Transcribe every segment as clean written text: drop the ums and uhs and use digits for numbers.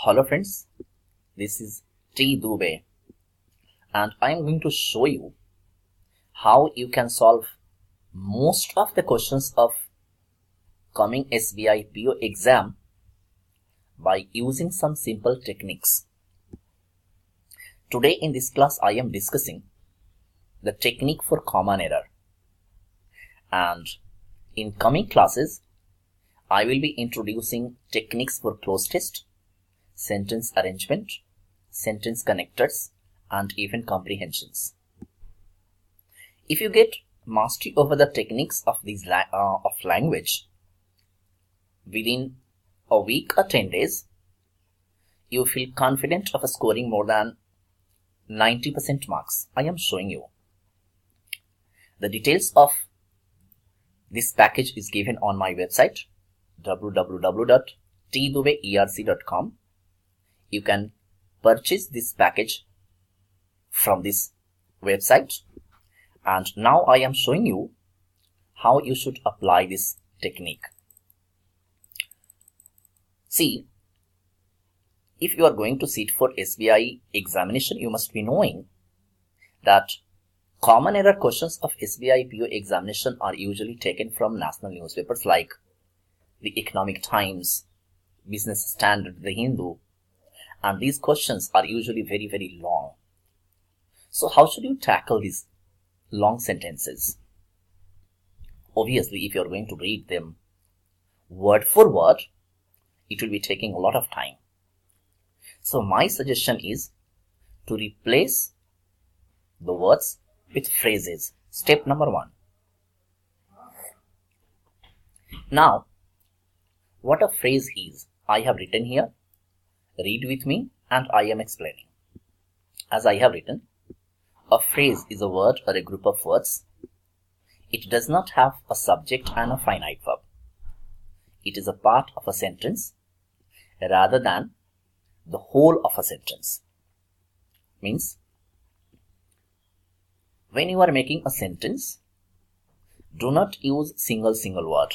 Hello friends, this is T Dube and I am going to show you how you can solve most of the questions of coming SBI PO exam by using some simple techniques. Today in this class I am discussing the technique for common error, and in coming classes I will be introducing techniques for close test, sentence arrangement, sentence connectors, and even comprehensions. If you get mastery over the techniques of these of language within a week or 10 days, you feel confident of scoring more than 90% marks. I am showing you. The details of this package is given on my website www.tdubeerc.com. You can purchase this package from this website, and now I am showing you how you should apply this technique. See, if you are going to sit for SBI examination, you must be knowing that common error questions of SBI PO examination are usually taken from national newspapers like the Economic Times, Business Standard, the Hindu, and these questions are usually very long. So how should you tackle these long sentences? Obviously, if you are going to read them word for word, it will be taking a lot of time. So my suggestion is to replace the words with phrases. Step number 1. Now, what a phrase is, I have written here. Read with me and I am explaining. As I have written, a phrase is a word or a group of words. It does not have a subject and a finite verb. It is a part of a sentence rather than the whole of a sentence. Means, when you are making a sentence, do not use single word.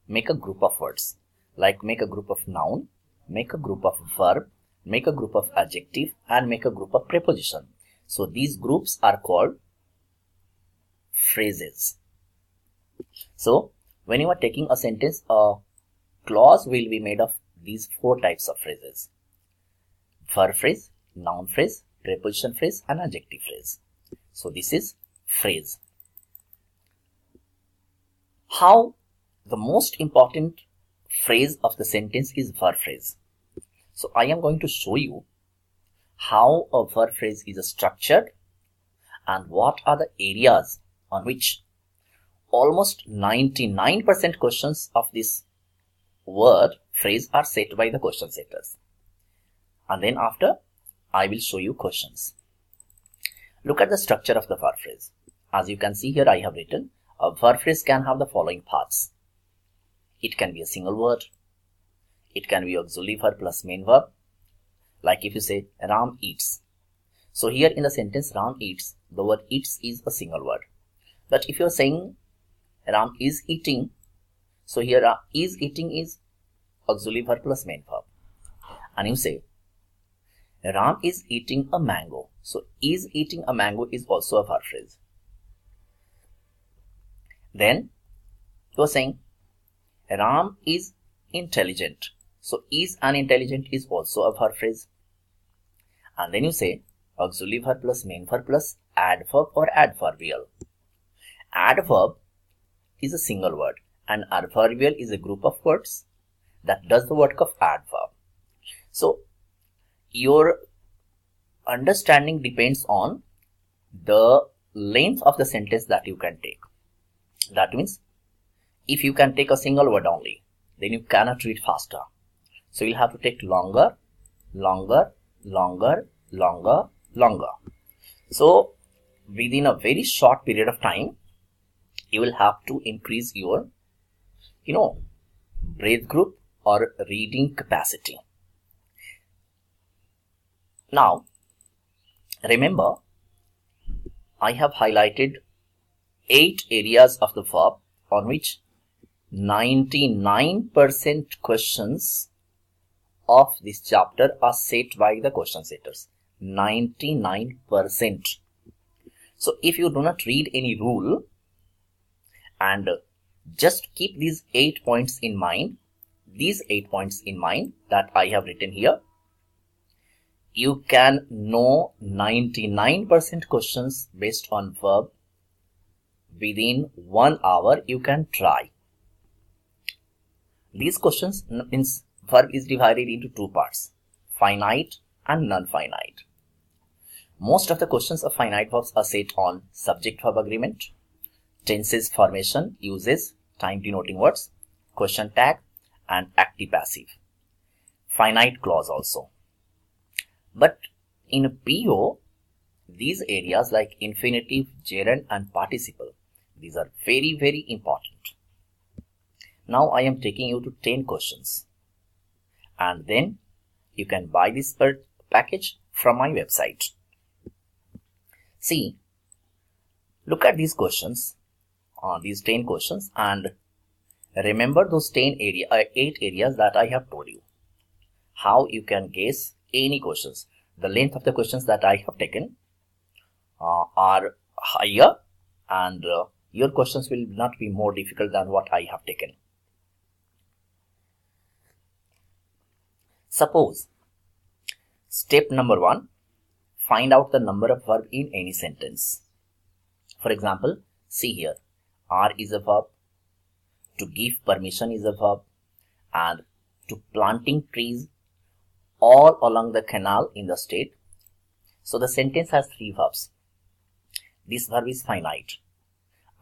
Make a group of words, like make a group of noun, make a group of verb, make a group of adjective, and make a group of preposition. So these groups are called phrases. So when you are taking a sentence, a clause will be made of these 4 types of phrases: verb phrase, noun phrase, preposition phrase, and adjective phrase. So this is phrase. How the most important phrase of the sentence is verb phrase. So I am going to show you how a verb phrase is structured and what are the areas on which almost 99% questions of this word phrase are set by the question setters. And then after, I will show you questions. Look at the structure of the verb phrase. As you can see here, I have written a verb phrase can have the following parts. It can be a single word. It can be auxiliary verb plus main verb. Like if you say Ram eats. So here in the sentence Ram eats, the word eats is a single word. But if you are saying Ram is eating, so here is eating is auxiliary verb plus main verb. And you say Ram is eating a mango. So is eating a mango is also a verb phrase. Then you are saying Ram is intelligent. So is unintelligent is also a verb phrase. And then you say auxiliary verb plus main verb plus adverb or adverbial. Adverb is a single word and adverbial is a group of words that does the work of adverb. So your understanding depends on the length of the sentence that you can take. That means if you can take a single word only, then you cannot read faster. So you'll have to take longer. So within a very short period of time, you will have to increase your, breath group or reading capacity. Now, remember, I have highlighted 8 areas of the verb on which 99% questions of this chapter are set by the question setters. 99%. So if you do not read any rule and just keep these 8 points in mind, that I have written here, you can know 99% questions based on verb within 1 hour. You can try. These questions means verb is divided into two parts, finite and non-finite. Most of the questions of finite verbs are set on subject-verb agreement, tenses, formation, uses, time denoting words, question tag, and active-passive. Finite clause also. But in PO, these areas like infinitive, gerund, and participle, these are very, very important. Now I am taking you to 10 questions. And then you can buy this package from my website. See, look at these questions, these 10 questions, and remember those 8 areas that I have told you. How you can guess any questions. The length of the questions that I have taken are higher, and your questions will not be more difficult than what I have taken. Suppose, step number 1, find out the number of verbs in any sentence. For example, see here, are is a verb, to give permission is a verb, and to planting trees all along the canal in the state. So the sentence has 3 verbs. This verb is finite.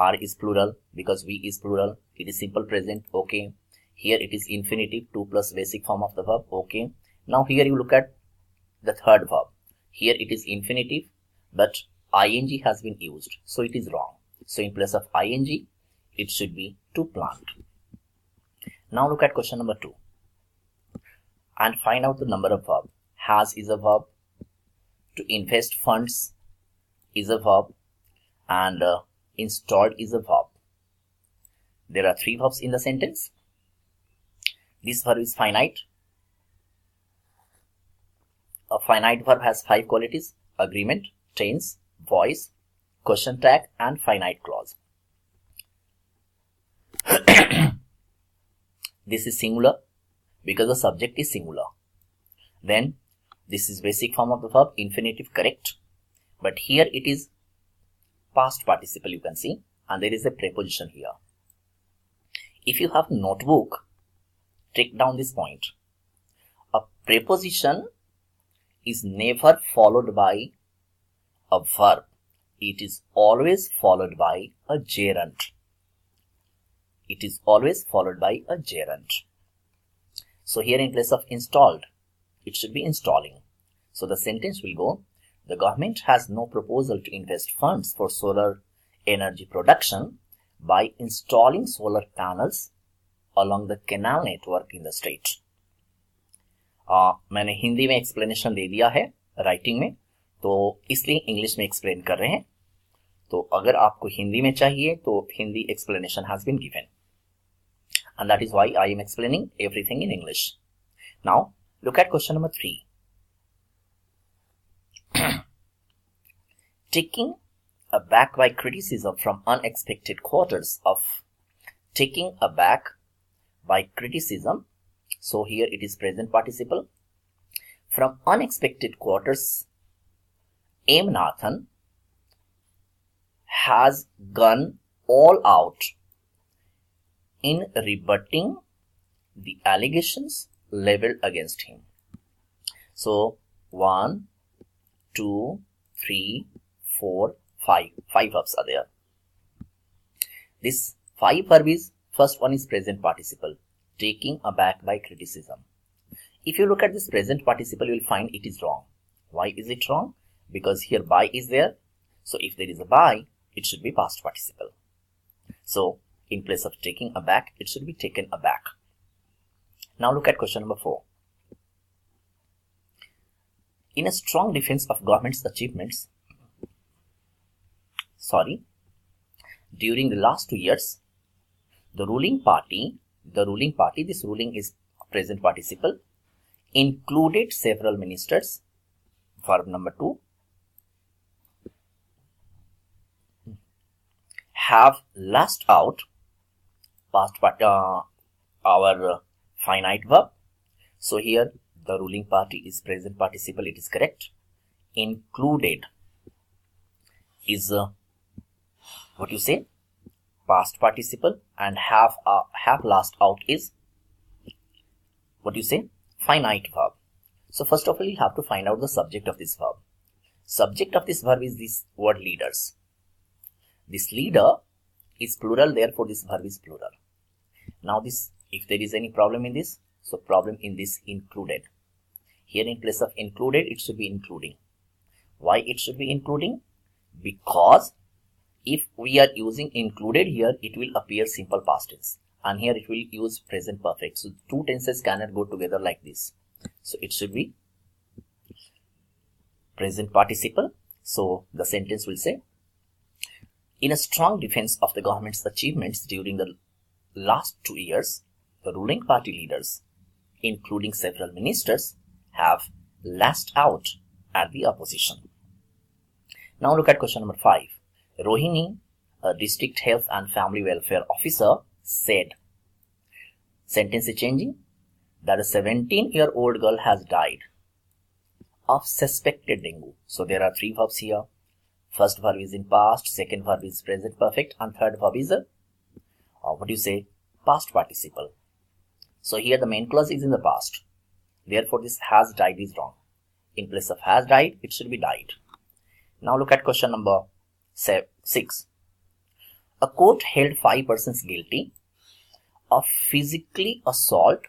Are is plural because we is plural. It is simple present. Okay. Here it is infinitive, 2 plus basic form of the verb. Okay. Now here you look at the third verb. Here it is infinitive, but ing has been used. So it is wrong. So in place of ing, it should be to plant. Now look at question number 2. And find out the number of verb. Has is a verb. To invest funds is a verb. And installed is a verb. There are 3 verbs in the sentence. This verb is finite. A finite verb has 5 qualities: agreement, tense, voice, question tag, and finite clause. This is singular because the subject is singular. Then this is basic form of the verb, infinitive, correct. But here it is past participle, you can see, and there is a preposition here. If you have notebook, take down this point. A preposition is never followed by a verb. It is always followed by a gerund. It is always followed by a gerund. So here in place of installed, it should be installing. So the sentence will go, the government has no proposal to invest funds for solar energy production by installing solar panels along the canal network in the state. मैंने हिंदी में explanation दे दिया है writing में, तो इसलिए English में explain कर रहे हैं. तो अगर आपको हिंदी में चाहिए तो Hindi explanation has been given, and that is why I am explaining everything in English. Now look at question number 3. Taking aback by criticism from unexpected quarters of taking aback by criticism. So here it is present participle. From unexpected quarters, M. Nathan has gone all out in rebutting the allegations leveled against him. So 1, 2, 3, 4, 5. 5 verbs are there. This 5 verb is, first one is present participle, taking aback by criticism. If you look at this present participle, you will find it is wrong. Why is it wrong? Because here by is there. So if there is a by, it should be past participle. So in place of taking aback, it should be taken aback. Now look at question number 4. In a strong defense of government's achievements, during the last 2 years, the ruling party, this ruling is present participle, included several ministers, verb number 2. Have last out, past part, our finite verb. So here the ruling party is present participle, it is correct. Included is what you say, past participle, and have last out is what you say, finite verb. So first of all, you have to find out the subject of this verb. Subject of this verb is this word leaders. This leader is plural, therefore this verb is plural. Now this, if there is any problem in this, so problem in this included. Here in place of included, it should be including. Why it should be including? Because if we are using included here, it will appear simple past tense, and here it will use present perfect. So two tenses cannot go together like this. So it should be present participle. So the sentence will say, in a strong defense of the government's achievements during the last 2 years, the ruling party leaders, including several ministers, have lashed out at the opposition. Now look at question number 5. Rohini, a district health and family welfare officer, said, sentence is changing, that a 17-year-old girl has died of suspected dengue. So there are 3 verbs here. First verb is in past, second verb is present perfect, and third verb is past participle. So here the main clause is in the past. Therefore this has died is wrong. In place of has died, it should be died. Now look at question number 6. A court held 5 persons guilty of physically assault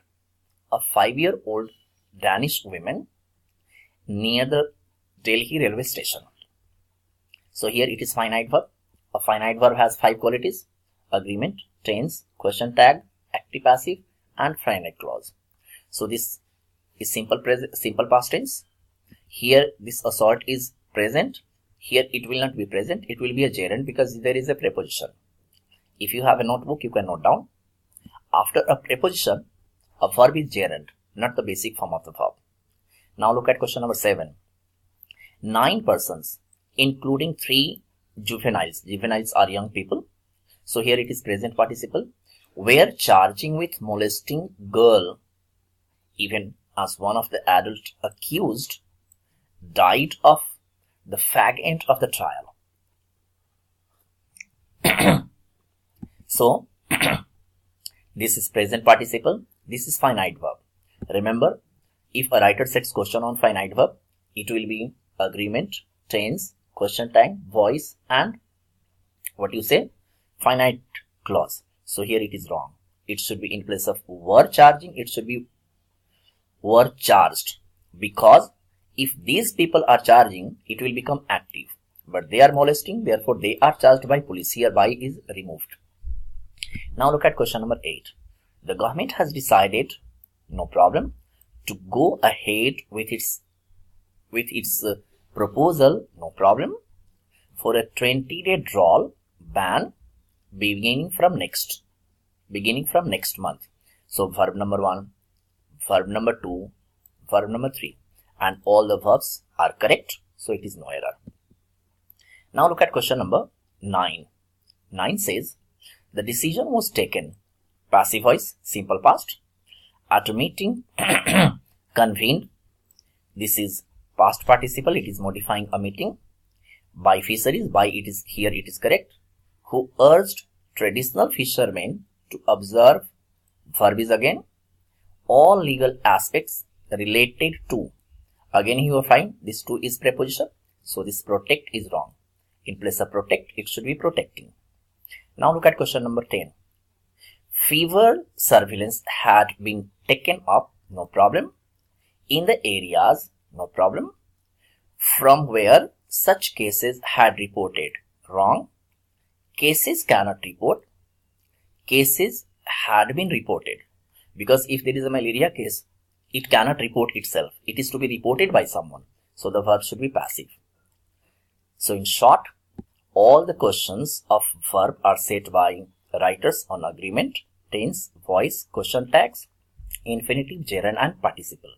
a 5-year-old Danish woman near the Delhi railway station. So here it is finite verb. A finite verb has 5 qualities: agreement, tense, question tag, active passive, and finite clause. So this is simple past tense. Here this assault is present. Here it will not be present. It will be a gerund because there is a preposition. If you have a notebook, you can note down. After a preposition, a verb is gerund, not the basic form of the verb. Now look at question number 7. 9 persons, including 3 juveniles. Juveniles are young people. So here it is present participle. Were charging with molesting girl, even as one of the adult accused died of the fag end of the trial. So this is present participle. This is finite verb. Remember, if a writer sets question on finite verb, it will be agreement, tense, question tag, voice, and finite clause. So here it is wrong. It should be in place of were charging, it should be were charged, because if these people are charging, it will become active, but they are molesting, therefore they are charged by police. Here by is removed. Now look at question number 8. The government has decided, no problem, to go ahead with its proposal, no problem, for a 20-day drawl ban beginning from next month. So verb number 1, verb number 2, verb number 3, and all the verbs are correct, so it is no error. Now look at question number 9. 9 says, the decision was taken, passive voice, simple past, at a meeting convened. This is past participle, it is modifying a meeting. By fisheries, by it is here it is correct. Who urged traditional fishermen to observe, verb is again, all legal aspects related to. Again you will find this to is preposition, so this protect is wrong. In place of protect, it should be protecting. Now look at question number 10. Fever surveillance had been taken up, no problem, in the areas, no problem, from where such cases had reported, wrong. Cases cannot report, cases had been reported, because if there is a malaria case, it cannot report itself, it is to be reported by someone, so the verb should be passive. So in short, all the questions of verb are set by writers on agreement, tense, voice, question tags, infinitive, gerund, and participle.